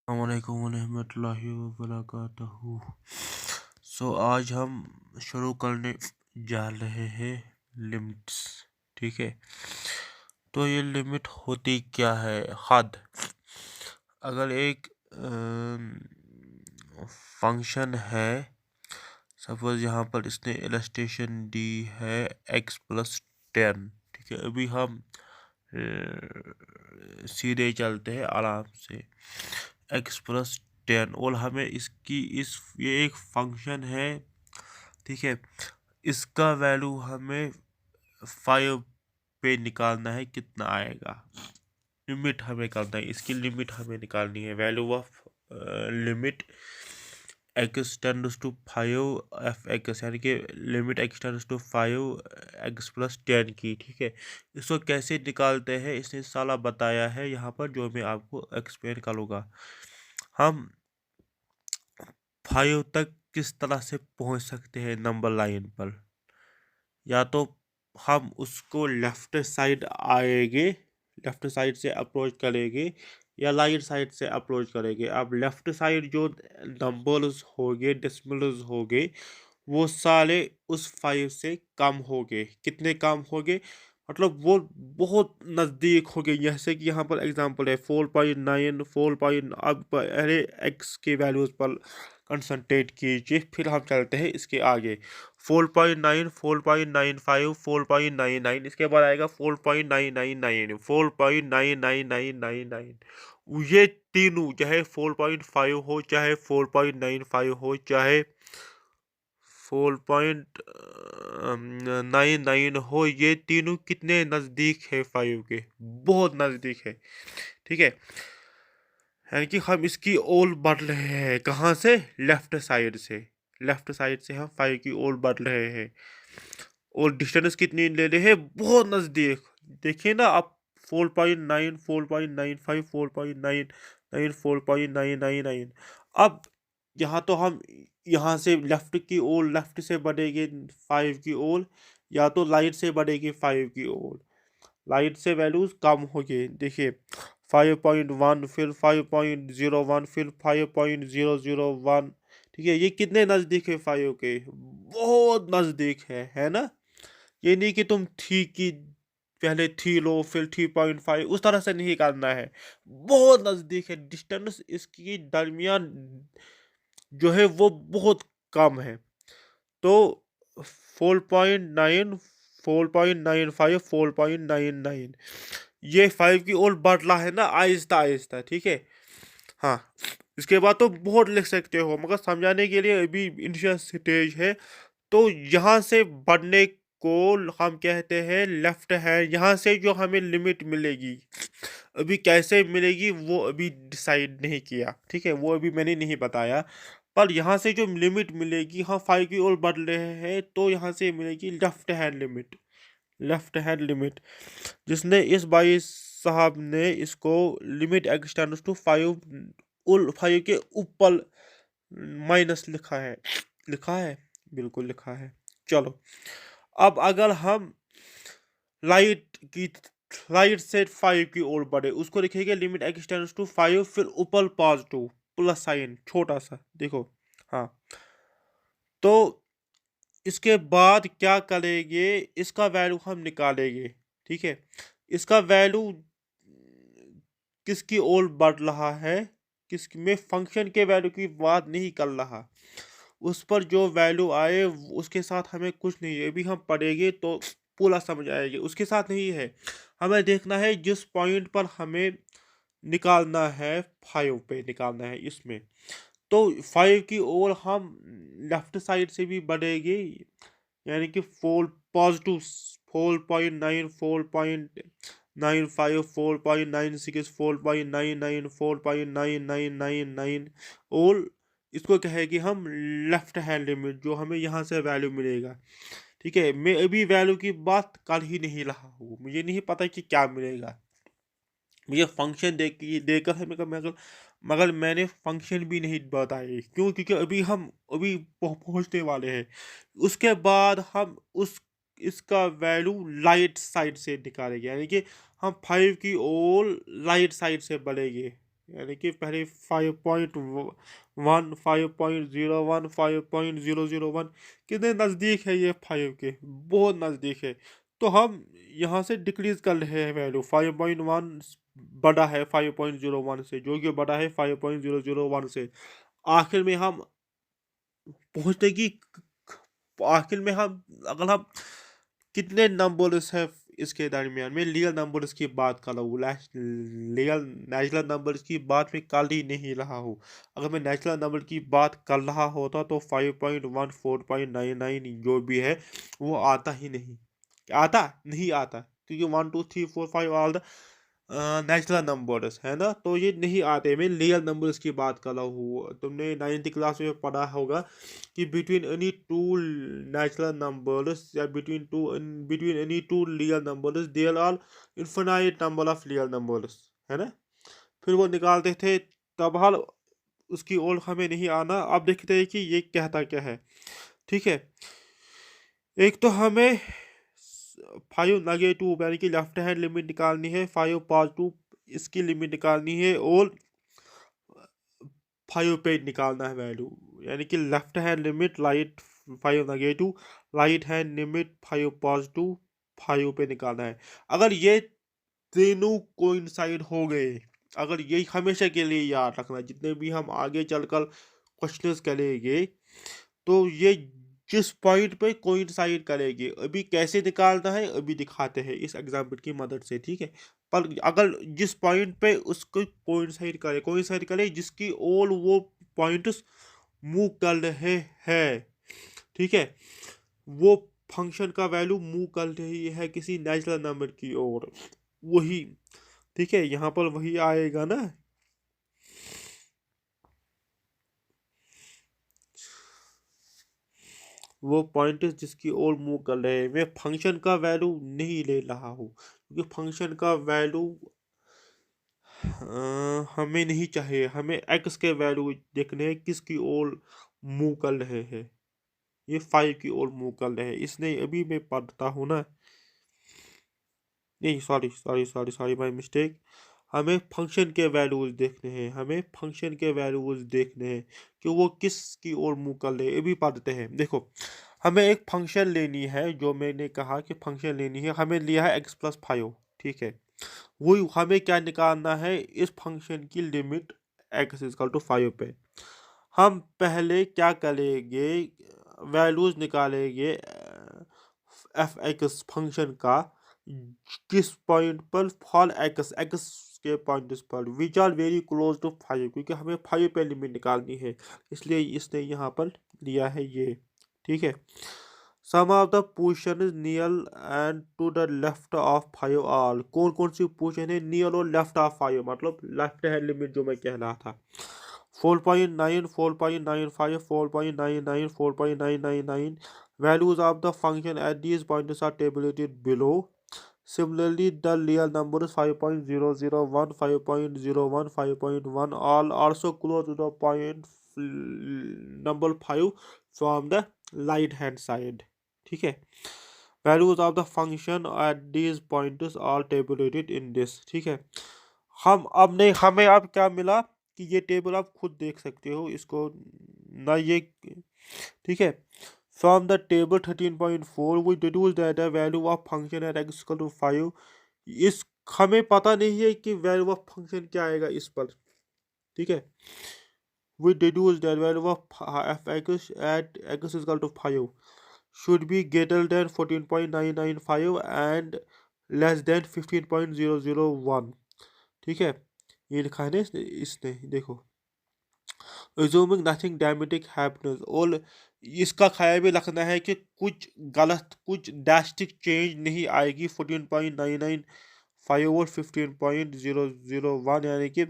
अस्सलामुअलैकुम वरहमतुल्लाहि वबरकातुहू। आज हम शुरू करने जा रहे हैं लिमिट्स। ठीक है, तो ये लिमिट होती क्या है? हद। अगर एक फंक्शन है, सपोज यहाँ पर इसने इलस्ट्रेशन दी है x+10। ठीक है, अभी हम सीधे चलते हैं आराम से। x+10 और हमें ये एक फंक्शन है। ठीक है, इसका वैल्यू हमें 5 पे निकालना है, कितना आएगा? लिमिट हमें करना है, इसकी लिमिट हमें निकालनी है। Value of limit x tends to 5 f(x), यानी कि limit x tends to 5 x+10 की। ठीक है, इसको कैसे निकालते हैं इसने साला बताया है यहाँ पर, जो मैं आपको एक्सप्लेन करूँगा। हम 5 तक किस तरह से पहुँच सकते हैं नंबर लाइन पर? या तो हम उसको लेफ्ट साइड आएंगे, लेफ्ट साइड से अप्रोच करेंगे, या राइट साइड से अप्रोच करेंगे। अब लेफ्ट साइड जो नंबर्स होंगे, डेसिमल्स होंगे, वो सारे उस 5 से कम होंगे। कितने कम होंगे? मतलब वो बहुत नज़दीक हो गए। जैसे कि यहाँ पर एग्जांपल है 4.9, 4. अब अरे एक्स के वैल्यूज़ पर कंसंट्रेट कीजिए, फिर हम चलते हैं इसके आगे। 4.9, 4.95, 4.99, इसके बाद आएगा 4.999, 4.99999। ये तीनों, चाहे 4.5 हो, चाहे 4.95 हो, चाहे 4.99 हो, ये तीनों कितने नज़दीक है 5 के? बहुत नज़दीक है। ठीक है, यानी कि हम इसकी ओर बढ़ रहे हैं। कहाँ से? लेफ्ट साइड से। लेफ्ट साइड से हम 5 की ओर बढ़ रहे हैं। और डिस्टेंस कितनी ले रहे हैं? बहुत नज़दीक। देखिए ना आप, 4.9, 4.95, 4.99, 4.999। अब यहाँ तो हम यहाँ से लेफ्ट की ओर, लेफ्ट से बढ़ेंगे 5 की ओर, या तो राइट से बढ़ेंगे 5 की ओर। राइट से वैल्यूज कम हो गए। देखिए 5.1, फिर 5.01, फिर 5.001। ठीक है, ये कितने नज़दीक है 5 के? बहुत नज़दीक है ना? ये नहीं कि तुम थी की पहले थी लो फिर 3.5, उस तरह से नहीं करना है। बहुत नज़दीक है, डिस्टेंस इसकी दरमियान जो है वो बहुत कम है। तो 4.9, 4.95, 4.99, ये 5 की ओर बढ़ रहा है ना, आहिस्ता आहिस्ता। ठीक है, हाँ। इसके बाद तो बहुत लिख सकते हो, मगर समझाने के लिए अभी इनिशियल स्टेज है। तो यहाँ से बढ़ने को हम कहते हैं लेफ्ट हैंड। यहाँ से जो हमें लिमिट मिलेगी, अभी कैसे मिलेगी वो अभी डिसाइड नहीं किया। ठीक है, वो अभी मैंने नहीं बताया। पर यहाँ से जो लिमिट मिलेगी, हाँ 5 की ओर बढ़ रहे हैं, तो यहाँ से मिलेगी left hand limit. Left hand limit, जिसने इस भाई साहब ने इसको लिमिट एक्सटेंड्स टू 5, उल 5 के ऊपर माइनस लिखा है। लिखा है, बिल्कुल लिखा है। चलो, अब अगर हम लाइट की राइट से 5 की ओर बढ़े, उसको लिखेंगे लिमिट एक्सटेंड्स टू 5, फिर ऊपर पॉजिटिव प्लस साइन छोटा सा, देखो। हाँ, तो इसके बाद क्या करेंगे? इसका वैल्यू हम निकालेंगे। ठीक है, इसका वैल्यू किसकी ओर बढ़ रहा है, किस में फंक्शन के वैल्यू की बात नहीं कर रहा। उस पर जो वैल्यू आए उसके साथ हमें कुछ नहीं है। अभी हम पढ़ेंगे तो पूरा समझ आएगा, उसके साथ नहीं है। हमें देखना है जिस पॉइंट पर हमें निकालना है, 5 पे निकालना है इसमें। तो 5 की ओर हम लेफ्ट साइड से भी बढ़ेंगे, यानी कि 4 पॉजिटिव, 4.9, 4.95, 4.96, 4.99, 4.9999। और इसको कहेगी हम लेफ्ट हैंड लिमिट, जो हमें यहाँ से वैल्यू मिलेगा। ठीक है, मैं अभी वैल्यू की बात कर ही नहीं रहा हूँ, मुझे नहीं पता कि क्या मिलेगा। मुझे फंक्शन देकर है, मगर मगर मैंने फंक्शन भी नहीं बताए। क्यों? क्योंकि अभी हम अभी पहुंचने वाले हैं। उसके बाद हम उस इसका वैल्यू राइट साइड से निकालेंगे, यानी कि हम 5 की ओर राइट साइड से बढ़ेंगे। यानी कि पहले 5.1, 5.01, 5.001, कितने नज़दीक है ये 5 के, बहुत नज़दीक है। तो हम यहाँ से डिक्रीज कर रहे हैं वैल्यू। 5.1 बड़ा है 5.01 से, जो कि बड़ा है 5.001 से। आखिर में हम पहुँचने की, आखिर में हम, अगर हम कितने नंबर्स है इसके दरमियान में, रियल नंबर्स की बात कर रहा हूँ, रियल नेचुरल नंबर्स की बात मैं कर ही नहीं रहा हूँ। अगर मैं नेचुरल नंबर की बात कर रहा होता तो 5.1, 4.99 जो भी है वो आता ही नहीं, आता नहीं आता, क्योंकि 1, 2, 3, 4, 5 ऑल द नेचुरल नंबर्स है ना, तो ये नहीं आते। मैं रियल नंबर्स की बात कर रहा हूँ। तुमने 9th क्लास में पढ़ा होगा कि between any two natural numbers या between any two real numbers there are infinite number of real numbers, है ना। फिर वो निकालते थे, तब हाल उसकी ओर हमें नहीं आना। अब देखते हैं कि ये कहता क्या है, ठीक है। एक तो हमें 5 यानी कि लेफ्ट हैंड लिमिट निकालनी है, 5 इसकी लिमिट निकालनी है, और 5 पे निकालना है वैल्यू। यानी कि left hand limit right 5 right hand limit 5 पे निकालना है। अगर ये तीनों कोइंसाइड हो गए, अगर ये हमेशा के लिए याद रखना, जितने भी हम आगे चलकर क्वेश्चंस करेंगे तो ये जिस पॉइंट पे कोइंसाइड करेंगे, अभी कैसे निकालना है अभी दिखाते हैं इस एग्जाम्पल की मदद से, ठीक है। पर अगर जिस पॉइंट पे उसको कोइंसाइड करे जिसकी ओर वो पॉइंट्स मूव कर रहे हैं, ठीक है, वो फंक्शन का वैल्यू मूव कर रही है किसी नेचुरल नंबर की ओर, वही, ठीक है, यहाँ पर वही आएगा ना। वो पॉइंट जिसकी ओर मूव कर रहे हैं। मैं फंक्शन का वैल्यू नहीं ले रहा हूँ, क्योंकि फंक्शन का वैल्यू हमें नहीं चाहिए। हमें एक्स के वैल्यू देखने हैं किसकी ओर मूव कर रहे हैं। ये 5 की ओर मूव कर रहे हैं, इसने अभी मैं पढ़ता हूँ ना, नहीं sorry sorry sorry sorry my mistake. हमें फंक्शन के वैल्यूज देखने हैं, हमें फंक्शन के वैल्यूज देखने हैं कि वो किस की ओर मुँह कर ले, ये भी पढ़ते हैं। देखो, हमें एक फंक्शन लेनी है, जो मैंने कहा कि फंक्शन लेनी है, हमें लिया है x+5, ठीक है। वही हमें क्या निकालना है, इस फंक्शन की लिमिट x=5 पे। हम पहले क्या करेंगे, वैल्यूज निकालेंगे एफ एक्स फंक्शन का, किस पॉइंट पर, फॉर एक्स, एक्स के पॉइंट पर which are very close to 5, क्योंकि हमें 5 पे लिमिट निकालनी है, इसलिए इसने यहाँ पर दिया है ये, ठीक है। Sum of the position is near and to the left of 5 all. कौन कौन सी पोजीशन है नियर और लेफ्ट ऑफ 5, मतलब लेफ्ट हैंड लिमिट जो मैं कह रहा था। 4.9, 4.95, 4.99, 4.999 values of the function at these points are tabulated below. Similarly, the real numbers 5.001, 5.01, 5.1 all also close to the point number 5 from the right hand side, ठीक है। values of the function at these points are tabulated in this, ठीक है। हम अब नहीं, हमें अब क्या मिला कि ये टेबल आप खुद देख सकते हो इसको ना, ये ठीक है। From the table 13.4 we deduce that the value of function at x equal to 5। इस हमें पता नहीं है कि वैल्यू ऑफ फंक्शन क्या आएगा इस पर, ठीक है। We deduce that value of F X at x equal to 5 should be greater than 14.995 and less than 15.001, ठीक है। ये लिखा है ना इसने देखो, assuming nothing dramatic happens, और इसका ख्याल भी रखना है कि कुछ गलत, कुछ ड्रास्टिक चेंज नहीं आएगी 14.995 और 15.001, यानी कि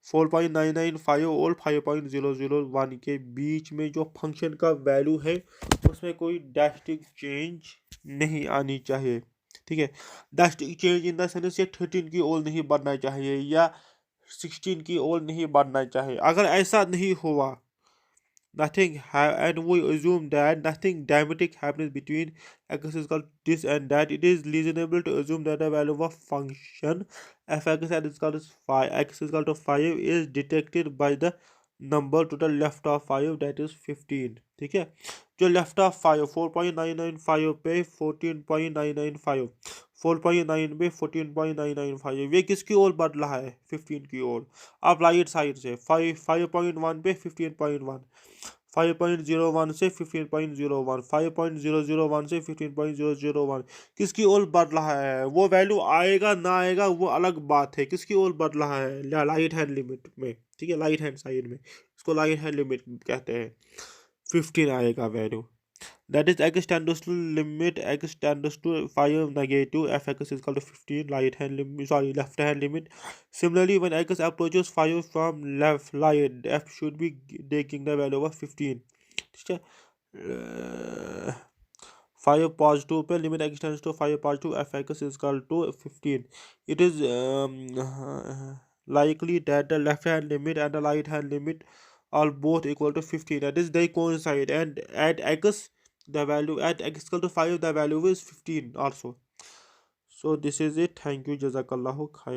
4.995 और 5.001 के बीच में जो फंक्शन का वैल्यू है उसमें कोई ड्रास्टिक चेंज नहीं आनी चाहिए, ठीक है। Drastic change in the sense ये 13 की ओर नहीं बढ़ना चाहिए या 16 की ओर नहीं बढ़ना चाहिए। अगर ऐसा नहीं हुआ, and we assume that nothing dramatic happens between x is equal to this and that, it is reasonable to assume that the value of a function f(x) is equal to 5 x is equal to 5 is detected by the number to the left of 5, that is 15. ठीक है, जो left of 5 4.995 पे 14.995 4.9 पे 14.995 ये किसकी ओर बढ़ रहा है? 15 की ओर। आप राइट साइड से 5.1 पे 15.1 5.01 से 15.01 5.001 से 15.001 किसकी ओर बढ़ रहा है? वो वैल्यू आएगा ना आएगा वो अलग बात है, किसकी ओर बढ़ रहा है? राइट हैंड लिमिट में, ठीक है, राइट हैंड साइड में, इसको राइट हैंड लिमिट कहते हैं। 15 आएगा value, that is x tends to limit x tends to 5 negative f(x) is equal to 15 right hand limit, sorry, left hand limit. Similarly, when x approaches 5 from left right, f should be taking the value of 15. ठीक है, 5 positive पे limit x tends to 5 positive f(x) is equal to 15. It is likely that the left hand limit and the right hand limit are both equal to 15, that is they coincide, and at x the value at x equal to 5 the value is 15 also. So this is it. Thank you. Jazakallahu khair.